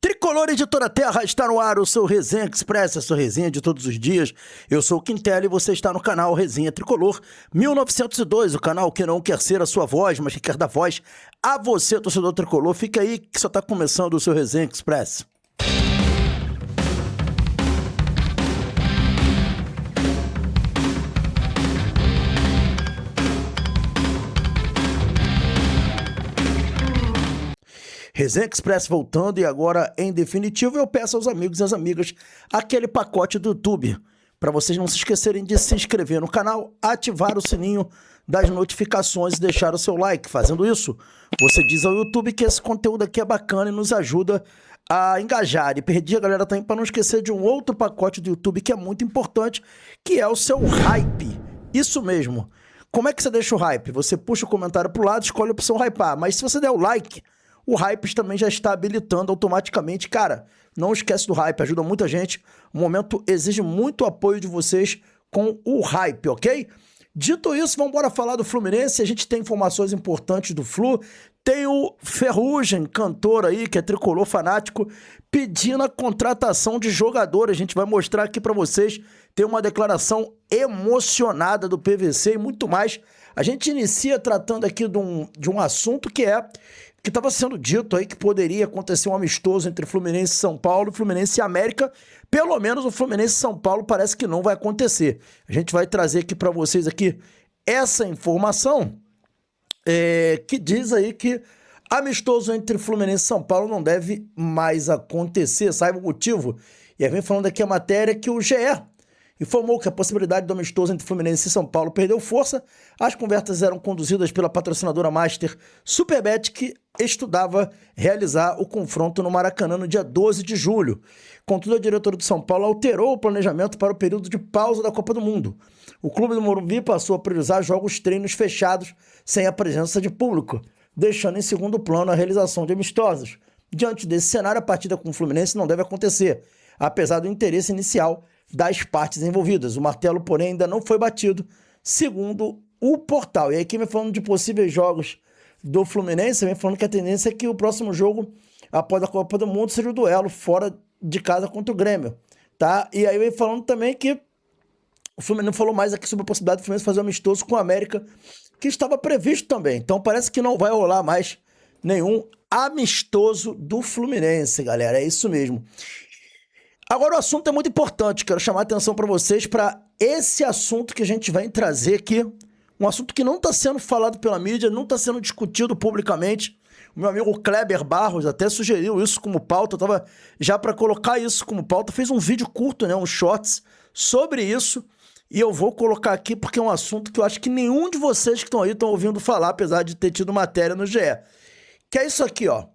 Tricolor de toda a terra, está no ar o seu Resenha Express, a sua resenha de todos os dias. Eu sou o Quintela e você está no canal Resenha Tricolor 1902, o canal que não quer ser a sua voz, mas que quer dar voz a você, torcedor tricolor. Fica aí que só está começando o seu Resenha Express. Resenha Express voltando e agora, em definitivo, eu peço aos amigos e às amigas aquele pacote do YouTube, para vocês não se esquecerem de se inscrever no canal, ativar o sininho das notificações e deixar o seu like. Fazendo isso, você diz ao YouTube que esse conteúdo aqui é bacana e nos ajuda a engajar. E pedir a galera também para não esquecer de um outro pacote do YouTube que é muito importante, que é o seu hype. Isso mesmo. Como é que você deixa o hype? Você puxa o comentário pro lado, escolhe a opção hypar, mas se você der o like, o Hypes também já está habilitando automaticamente. Cara, não esquece do hype, ajuda muita gente. O momento exige muito apoio de vocês com o hype, ok? Dito isso, vamos embora falar do Fluminense. A gente tem informações importantes do Flu. Tem o Ferrugem, cantor aí, que é tricolor fanático, pedindo a contratação de jogador. A gente vai mostrar aqui para vocês. Tem uma declaração emocionada do PVC e muito mais. A gente inicia tratando aqui de um assunto que estava sendo dito aí que poderia acontecer um amistoso entre Fluminense e São Paulo, Fluminense e América. Pelo menos o Fluminense e São Paulo parece que não vai acontecer. A gente vai trazer aqui para vocês aqui essa informação que diz aí que amistoso entre Fluminense e São Paulo não deve mais acontecer. Saiba o motivo. E aí vem falando aqui a matéria que o GE informou que a possibilidade do amistoso entre Fluminense e São Paulo perdeu força. As conversas eram conduzidas pela patrocinadora Master Superbet, que estudava realizar o confronto no Maracanã no dia 12 de julho. Contudo, a diretora do São Paulo alterou o planejamento para o período de pausa da Copa do Mundo. O clube do Morumbi passou a priorizar jogos treinos fechados sem a presença de público, deixando em segundo plano a realização de amistosos. Diante desse cenário, a partida com o Fluminense não deve acontecer, apesar do interesse inicial das partes envolvidas. O martelo, porém, ainda não foi batido, segundo o portal. E aí, quem vem falando de possíveis jogos do Fluminense, vem falando que a tendência é que o próximo jogo, após a Copa do Mundo, seja o duelo fora de casa contra o Grêmio, tá? E aí vem falando também que o Fluminense falou mais aqui sobre a possibilidade do Fluminense fazer um amistoso com o América, que estava previsto também. Então parece que não vai rolar mais nenhum amistoso do Fluminense, galera. É isso mesmo. Agora o assunto é muito importante, quero chamar a atenção para vocês para esse assunto que a gente vai trazer aqui, um assunto que não está sendo falado pela mídia, não está sendo discutido publicamente. O meu amigo Kleber Barros até sugeriu isso como pauta, eu estava já para colocar isso como pauta, fez um vídeo curto, né, um shorts sobre isso, e eu vou colocar aqui porque é um assunto que eu acho que nenhum de vocês que estão aí estão ouvindo falar, apesar de ter tido matéria no GE. Que é isso aqui, ó.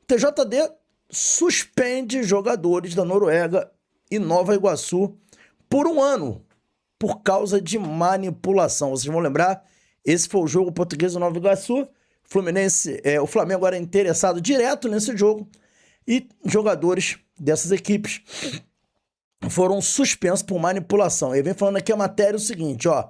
TJD suspende jogadores da Noruega e Nova Iguaçu por um ano, por causa de manipulação. Vocês vão lembrar, esse foi o jogo português do Nova Iguaçu, o Flamengo era interessado direto nesse jogo, e jogadores dessas equipes foram suspensos por manipulação. Ele vem falando aqui a matéria o seguinte, ó,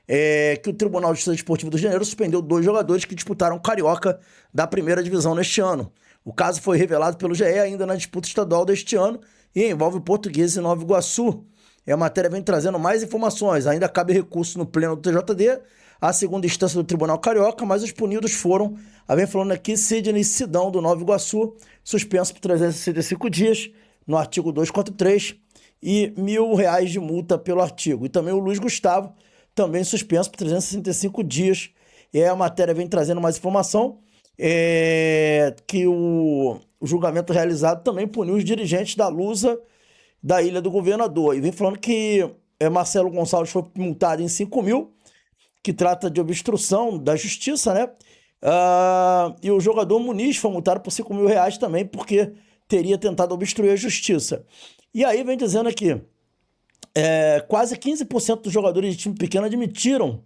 que o Tribunal de Justiça Desportiva do Rio de Janeiro suspendeu 2 jogadores que disputaram Carioca da primeira divisão neste ano. O caso foi revelado pelo GE ainda na disputa estadual deste ano e envolve o Português e Nova Iguaçu. E a matéria vem trazendo mais informações. Ainda cabe recurso no pleno do TJD, a segunda instância do Tribunal Carioca, mas os punidos foram, vem falando aqui, Sidney Sidão, do Nova Iguaçu, suspenso por 365 dias, no artigo 243, e R$1.000 de multa pelo artigo. E também o Luiz Gustavo, também suspenso por 365 dias. E aí a matéria vem trazendo mais informação. Que o julgamento realizado também puniu os dirigentes da Lusa da Ilha do Governador. E vem falando que Marcelo Gonçalves foi multado em 5 mil, que trata de obstrução da justiça, né? E o jogador Muniz foi multado por R$5.000 também, porque teria tentado obstruir a justiça. E aí vem dizendo aqui, quase 15% dos jogadores de time pequeno admitiram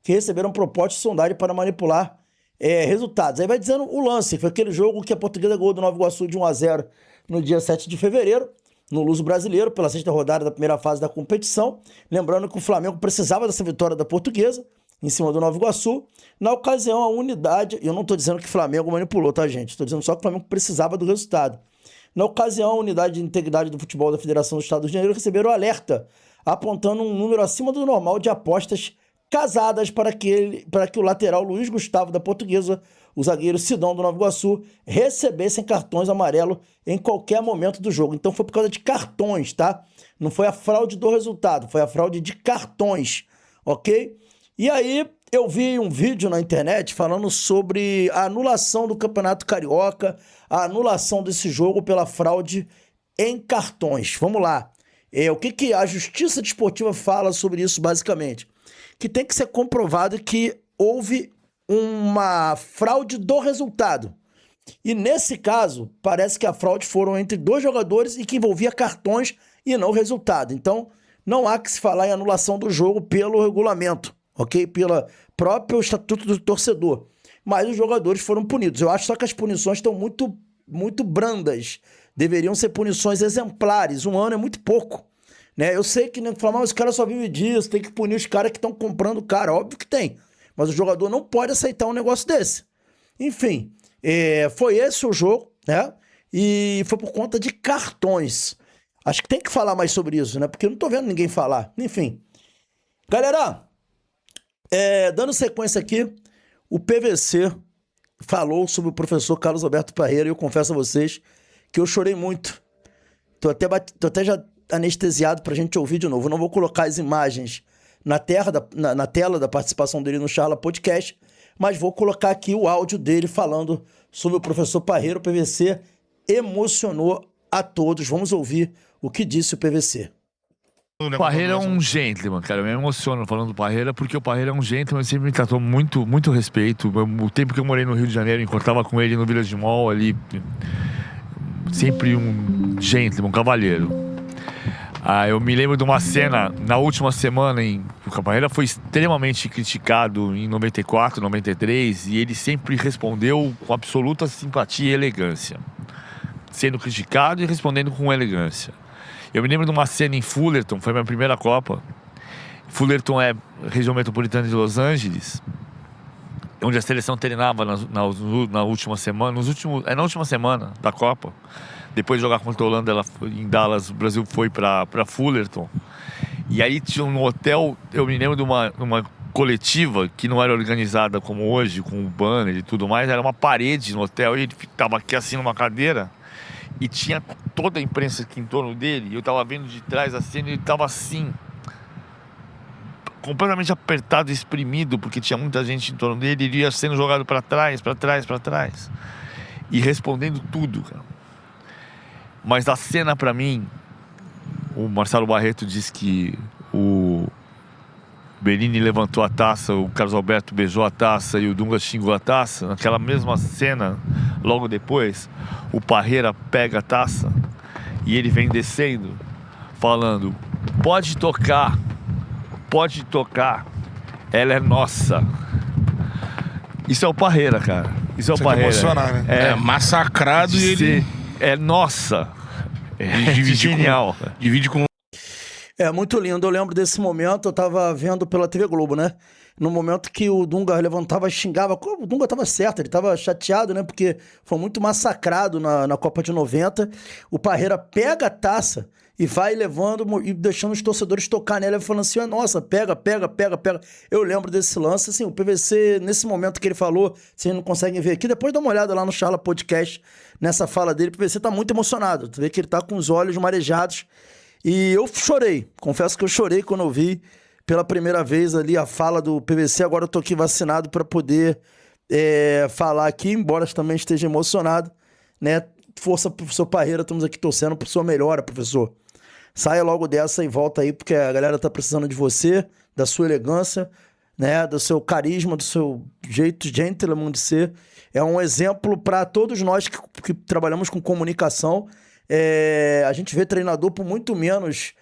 que receberam propostas de sondagem para manipular resultados. Aí vai dizendo o lance, foi aquele jogo que a Portuguesa ganhou do Nova Iguaçu de 1-0 no dia 7 de fevereiro, no Luso Brasileiro, pela 6ª rodada da primeira fase da competição. Lembrando que o Flamengo precisava dessa vitória da Portuguesa, em cima do Nova Iguaçu. Na ocasião, a unidade... Eu não estou dizendo que o Flamengo manipulou, tá, gente? Estou dizendo só que o Flamengo precisava do resultado. Na ocasião, a Unidade de Integridade do Futebol da Federação do Estado do Rio de Janeiro receberam alerta, apontando um número acima do normal de apostas casadas para que o lateral Luiz Gustavo da Portuguesa, o zagueiro Sidão do Nova Iguaçu, recebessem cartões amarelos em qualquer momento do jogo. Então foi por causa de cartões, tá? Não foi a fraude do resultado, foi a fraude de cartões, ok? E aí eu vi um vídeo na internet falando sobre a anulação do Campeonato Carioca, a anulação desse jogo pela fraude em cartões. Vamos lá. O que a Justiça Desportiva fala sobre isso, basicamente? Que tem que ser comprovado que houve uma fraude do resultado. E nesse caso, parece que a fraude foram entre 2 jogadores e que envolvia cartões e não resultado. Então, não há que se falar em anulação do jogo pelo regulamento, ok? Pelo próprio estatuto do torcedor. Mas os jogadores foram punidos. Eu acho só que as punições estão muito, muito brandas. Deveriam ser punições exemplares. 1 ano é muito pouco. Né? Eu sei que nem falar, mas os caras só vivem disso, tem que punir os caras que estão comprando o cara. Óbvio que tem. Mas o jogador não pode aceitar um negócio desse. Enfim, foi esse o jogo, né? E foi por conta de cartões. Acho que tem que falar mais sobre isso, né? Porque eu não tô vendo ninguém falar. Enfim. Galera, dando sequência aqui, o PVC falou sobre o professor Carlos Alberto Parreira e eu confesso a vocês que eu chorei muito. Tô até já anestesiado pra gente ouvir de novo. Eu não vou colocar as imagens na tela da participação dele no Charla Podcast, mas vou colocar aqui o áudio dele falando sobre o professor Parreira. O PVC emocionou a todos. Vamos ouvir o que disse o PVC. O Parreira é um gentleman, cara. Eu me emociono falando do Parreira, porque o Parreira é um gentleman, sempre me tratou muito, muito respeito. O tempo que eu morei no Rio de Janeiro, encontrava com ele no Village Mall ali. Sempre um gentleman, um cavalheiro. Eu me lembro de uma cena na última semana o Parreira foi extremamente criticado em 94, 93 e ele sempre respondeu com absoluta simpatia e elegância, sendo criticado e respondendo com elegância. Eu me lembro de uma cena em Fullerton, foi minha primeira Copa. Fullerton é região metropolitana de Los Angeles, onde a seleção treinava na última semana, na última semana da Copa. Depois de jogar contra a Holanda em Dallas, o Brasil foi para Fullerton. E aí tinha um hotel, eu me lembro de uma coletiva que não era organizada como hoje, com o banner e tudo mais. Era uma parede no hotel e ele ficava aqui assim numa cadeira. E tinha toda a imprensa aqui em torno dele. E eu tava vendo de trás a cena e ele tava assim, completamente apertado e exprimido, porque tinha muita gente em torno dele. Ele ia sendo jogado para trás. E respondendo tudo, cara. Mas a cena pra mim, o Marcelo Barreto disse que o Benini levantou a taça, o Carlos Alberto beijou a taça e o Dunga xingou a taça. Naquela mesma cena, logo depois, o Parreira pega a taça e ele vem descendo, falando: pode tocar, ela é nossa. Isso é o Parreira, cara. Isso é o Parreira. Emocionar, né? É massacrado e ele... É nossa. Genial. Divide com... É muito lindo. Eu lembro desse momento, eu tava vendo pela TV Globo, né? No momento que o Dunga levantava e xingava. O Dunga tava certo, ele tava chateado, né? Porque foi muito massacrado na Copa de 90. O Parreira pega a taça e vai levando e deixando os torcedores tocar nela, falando assim: nossa, pega. Eu lembro desse lance, assim, o PVC, nesse momento que ele falou, vocês não conseguem ver aqui, depois dá uma olhada lá no Charla Podcast, nessa fala dele, o PVC tá muito emocionado, tu vê que ele tá com os olhos marejados, e eu chorei, confesso que eu chorei quando eu vi pela primeira vez ali a fala do PVC. Agora eu tô aqui vacinado para poder falar aqui, embora também esteja emocionado, né? Força pro professor Parreira, estamos aqui torcendo pro sua melhora, professor. Saia logo dessa e volta aí, porque a galera tá precisando de você, da sua elegância, né, do seu carisma, do seu jeito gentleman de ser. É um exemplo para todos nós que trabalhamos com comunicação. A gente vê treinador por muito menos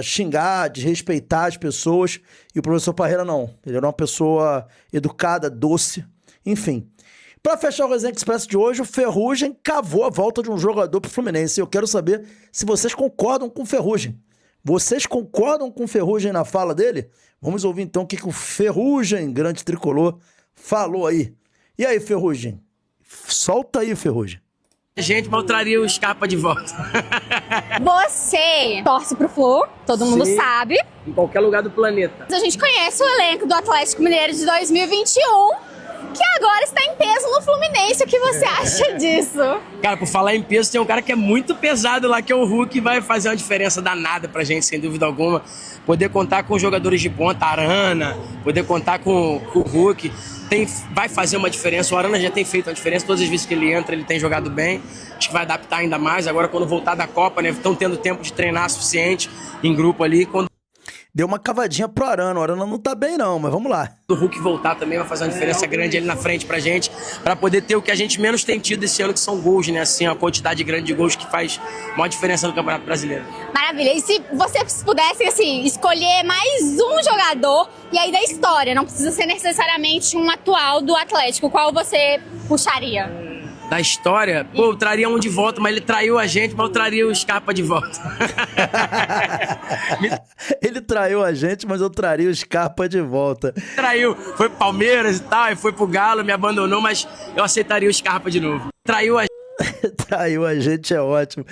xingar, desrespeitar as pessoas, e o professor Parreira não. Ele era uma pessoa educada, doce, enfim. Para fechar o Resenha Expresso de hoje, o Ferrugem cavou a volta de um jogador pro Fluminense. Eu quero saber se vocês concordam com o Ferrugem. Vocês concordam com o Ferrugem na fala dele? Vamos ouvir então o que o Ferrugem, grande tricolor, falou aí. E aí, Ferrugem? Solta aí, Ferrugem. Gente, mas eu traria o Scarpa de volta. Você torce pro Flu, todo mundo Sim. sabe. Em qualquer lugar do planeta. A gente conhece o elenco do Atlético Mineiro de 2021, que agora está em peso no Fluminense. O que você acha disso? Cara, por falar em peso, tem um cara que é muito pesado lá, que é o Hulk, que vai fazer uma diferença danada pra gente, sem dúvida alguma. Poder contar com jogadores de ponta, Arana, poder contar com o Hulk, vai fazer uma diferença. O Arana já tem feito uma diferença, todas as vezes que ele entra, ele tem jogado bem. Acho que vai adaptar ainda mais. Agora, quando voltar da Copa, né, estão tendo tempo de treinar suficiente em grupo ali. Quando Deu uma cavadinha pro Arana. O Arana não tá bem, não, mas vamos lá. o Hulk voltar também vai fazer uma diferença grande ali na frente pra gente, pra poder ter o que a gente menos tem tido esse ano, que são gols, né? Assim, a quantidade grande de gols que faz uma diferença no Campeonato Brasileiro. Maravilha. E se vocês pudessem, assim, escolher mais um jogador, e aí da história, não precisa ser necessariamente um atual do Atlético, qual você puxaria? Da história, pô, eu traria um de volta, mas ele traiu a gente, mas eu traria o Scarpa de volta. Ele traiu a gente, mas eu traria o Scarpa de volta. Traiu, foi pro Palmeiras e tal, e foi pro Galo, me abandonou, mas eu aceitaria o Scarpa de novo. Traiu a Traiu a gente, é ótimo.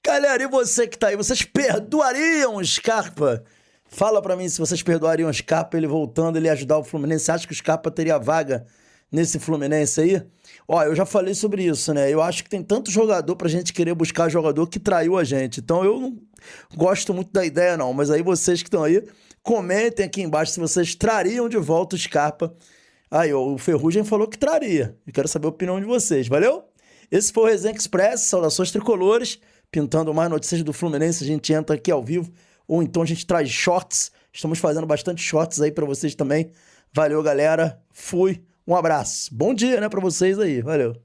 Galera, e você que tá aí, vocês perdoariam o Scarpa? Fala pra mim se vocês perdoariam o Scarpa, ele voltando, ele ajudar o Fluminense. Você acha que o Scarpa teria vaga nesse Fluminense aí? Ó, eu já falei sobre isso, né? Eu acho que tem tanto jogador pra gente querer buscar jogador que traiu a gente. Então eu não gosto muito da ideia, não. Mas aí vocês que estão aí, comentem aqui embaixo se vocês trariam de volta o Scarpa. Aí, ó, o Ferrugem falou que traria. Eu quero saber a opinião de vocês, valeu? Esse foi o Resenha Express, saudações tricolores. Pintando mais notícias do Fluminense, a gente entra aqui ao vivo. Ou então a gente traz shorts. Estamos fazendo bastante shorts aí pra vocês também. Valeu, galera. Fui. Um abraço. Bom dia, né, pra vocês aí. Valeu.